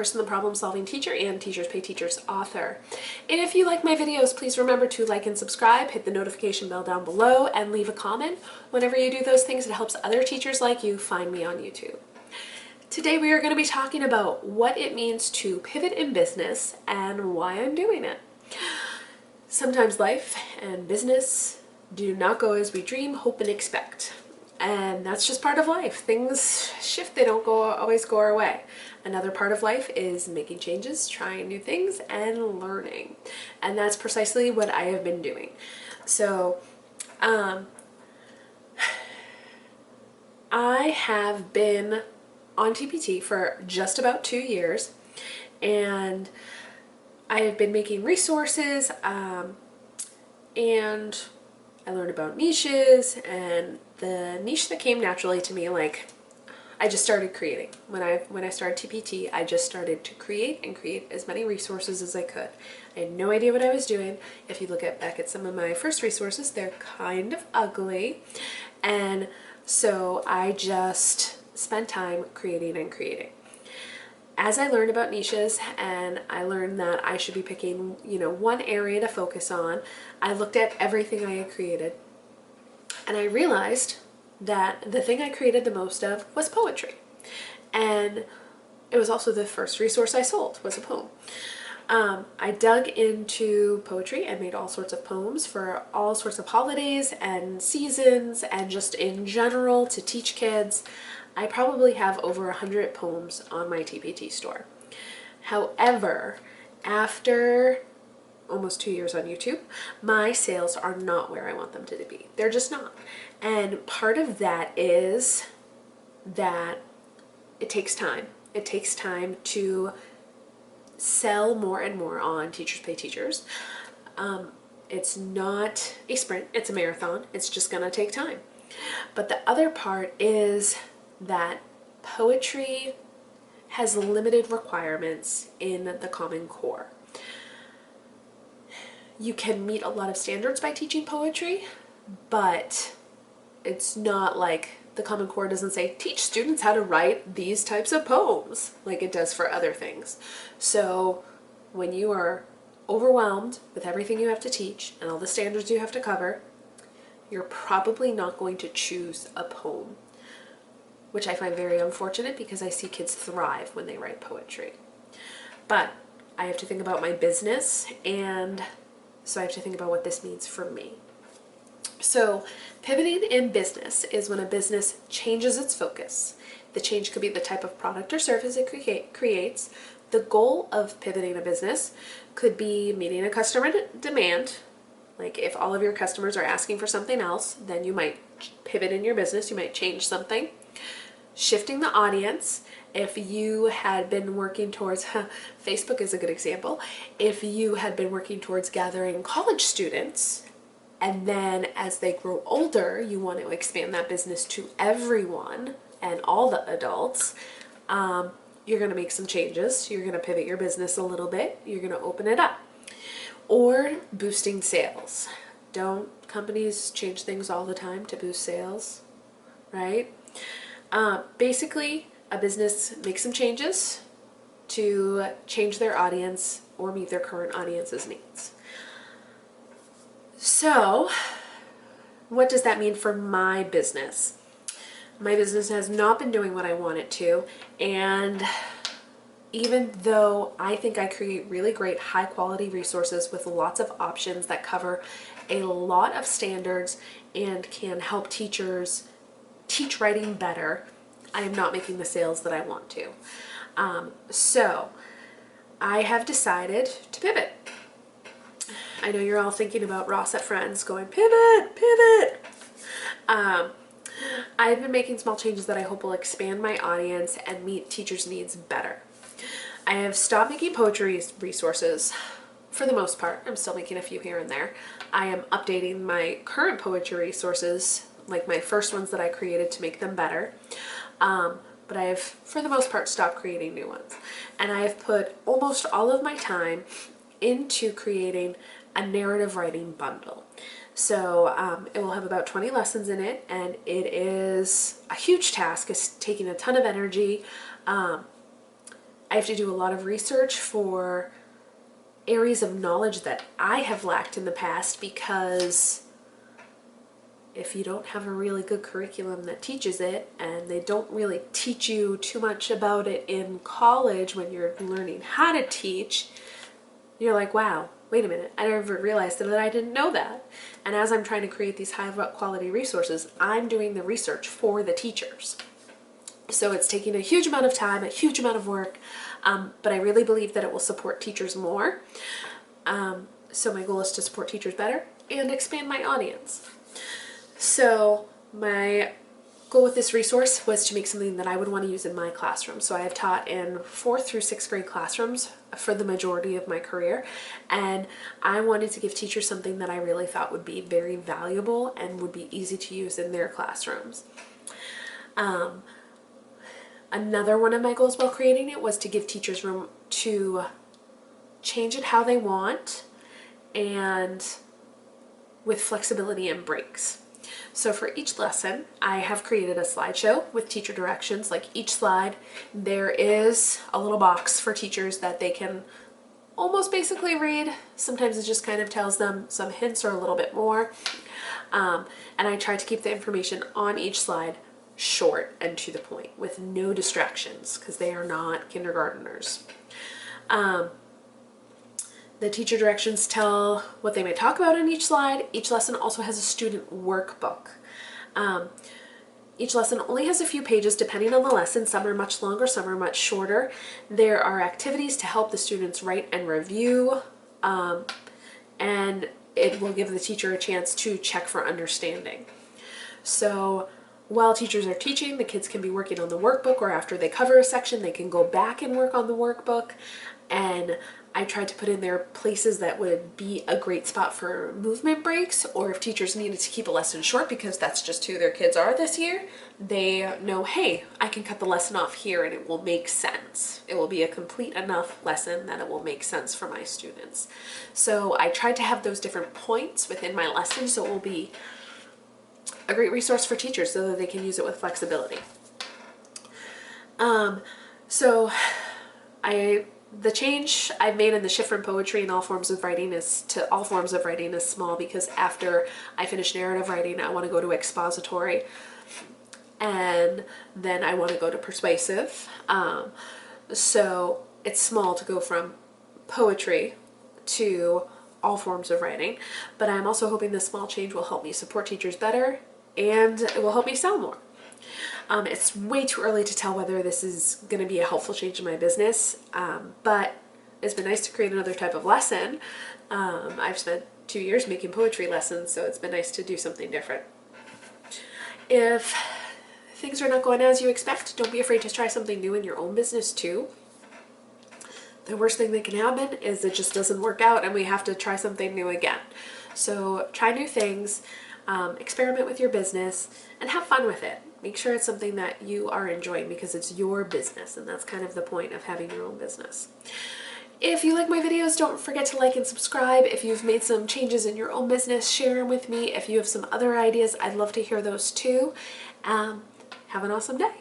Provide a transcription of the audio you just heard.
person, the problem-solving teacher, and Teachers Pay Teachers author. And if you like my videos, please remember to like and subscribe, hit the notification bell down below, and leave a comment. Whenever you do those things, it helps other teachers like you find me on YouTube. Today we are going to be talking about what it means to pivot in business and why I'm doing it. Sometimes life and business do not go as we dream, hope, and expect. And that's just part of life. Things shift, they don't always go our way. Another part of life is making changes, trying new things, and learning. And that's precisely what I have been doing. So, I have been on TPT for just about 2 years, and I have been making resources, and I learned about niches, and the niche that came naturally to me, like, I just started creating. When I started TPT, I just started to create as many resources as I could. I had no idea what I was doing. If you look back at some of my first resources, they're kind of ugly. And so I just spent time creating. As I learned about niches and I learned that I should be picking, one area to focus on, I looked at everything I had created, and I realized that the thing I created the most of was poetry. And it was also the first resource I sold, was a poem. I dug into poetry and made all sorts of poems for all sorts of holidays and seasons, and just in general to teach kids. I probably have over 100 poems on my TPT store. However, after almost 2 years on YouTube, my sales are not where I want them to be. They're just not. And part of that is that it takes time. It takes time to sell more and more on Teachers Pay Teachers. It's not a sprint, it's a marathon. It's just gonna take time. But the other part is that poetry has limited requirements in the Common Core. You can meet a lot of standards by teaching poetry, but it's not like the Common Core doesn't say, teach students how to write these types of poems, like it does for other things. So when you are overwhelmed with everything you have to teach and all the standards you have to cover, you're probably not going to choose a poem, which I find very unfortunate because I see kids thrive when they write poetry. But I have to think about my business, and so I have to think about what this means for me. So pivoting in business is when a business changes its focus. The change could be the type of product or service it creates. The goal of pivoting a business could be meeting a customer demand. Like if all of your customers are asking for something else, then you might pivot in your business, you might change something. Shifting the audience. If you had been working towards, Facebook is a good example, if you had been working towards gathering college students, and then as they grow older, you want to expand that business to everyone and all the adults, you're going to make some changes. You're going to pivot your business a little bit. You're going to open it up. Or boosting sales. Don't companies change things all the time to boost sales, right? Basically, a business makes some changes to change their audience or meet their current audience's needs. So, what does that mean for my business? My business has not been doing what I want it to, and even though I think I create really great high quality resources with lots of options that cover a lot of standards and can help teachers teach writing better, I am not making the sales that I want to. So I have decided to pivot. I know you're all thinking about Ross at Friends going, pivot, pivot. I've been making small changes that I hope will expand my audience and meet teachers' needs better. I have stopped making poetry resources for the most part. I'm still making a few here and there. I am updating my current poetry resources, like my first ones that I created, to make them better. But I have, for the most part, stopped creating new ones. And I have put almost all of my time into creating a narrative writing bundle. So it will have about 20 lessons in it, and it is a huge task. It's taking a ton of energy, I have to do a lot of research for areas of knowledge that I have lacked in the past, because if you don't have a really good curriculum that teaches it, and they don't really teach you too much about it in college when you're learning how to teach, you're like, wow, wait a minute, I never realized that I didn't know that. And as I'm trying to create these high quality resources, I'm doing the research for the teachers. So it's taking a huge amount of time, a huge amount of work, but I really believe that it will support teachers more. So my goal is to support teachers better and expand my audience. So my goal with this resource was to make something that I would want to use in my classroom. So I have taught in 4th through 6th grade classrooms for the majority of my career, and I wanted to give teachers something that I really thought would be very valuable and would be easy to use in their classrooms. Another one of my goals while creating it was to give teachers room to change it how they want, and with flexibility and breaks. So for each lesson, I have created a slideshow with teacher directions. Like each slide, there is a little box for teachers that they can almost basically read. Sometimes it just kind of tells them some hints or a little bit more. And I try to keep the information on each slide short and to the point with no distractions, because they are not kindergarteners. The teacher directions tell what they may talk about in each slide. Each lesson also has a student workbook. Each lesson only has a few pages depending on the lesson. Some are much longer, some are much shorter. There are activities to help the students write and review, and it will give the teacher a chance to check for understanding. So while teachers are teaching, the kids can be working on the workbook, or after they cover a section, they can go back and work on the workbook. And I tried to put in there places that would be a great spot for movement breaks, or if teachers needed to keep a lesson short because that's just who their kids are this year, they know, hey, I can cut the lesson off here and it will make sense. It will be a complete enough lesson that it will make sense for my students. So I tried to have those different points within my lesson, so it will be a great resource for teachers so that they can use it with flexibility. The change I've made in the shift from poetry and all forms of writing is to all forms of writing is small, because after I finish narrative writing, I want to go to expository, and then I want to go to persuasive. So it's small to go from poetry to all forms of writing, but I'm also hoping this small change will help me support teachers better, and it will help me sell more. It's way too early to tell whether this is going to be a helpful change in my business, but it's been nice to create another type of lesson. I've spent 2 years making poetry lessons, so it's been nice to do something different. If things are not going as you expect, don't be afraid to try something new in your own business too. The worst thing that can happen is it just doesn't work out and we have to try something new again. So try new things, experiment with your business, and have fun with it. Make sure it's something that you are enjoying, because it's your business, and that's kind of the point of having your own business. If you like my videos, don't forget to like and subscribe. If you've made some changes in your own business, share them with me. If you have some other ideas, I'd love to hear those too. Have an awesome day.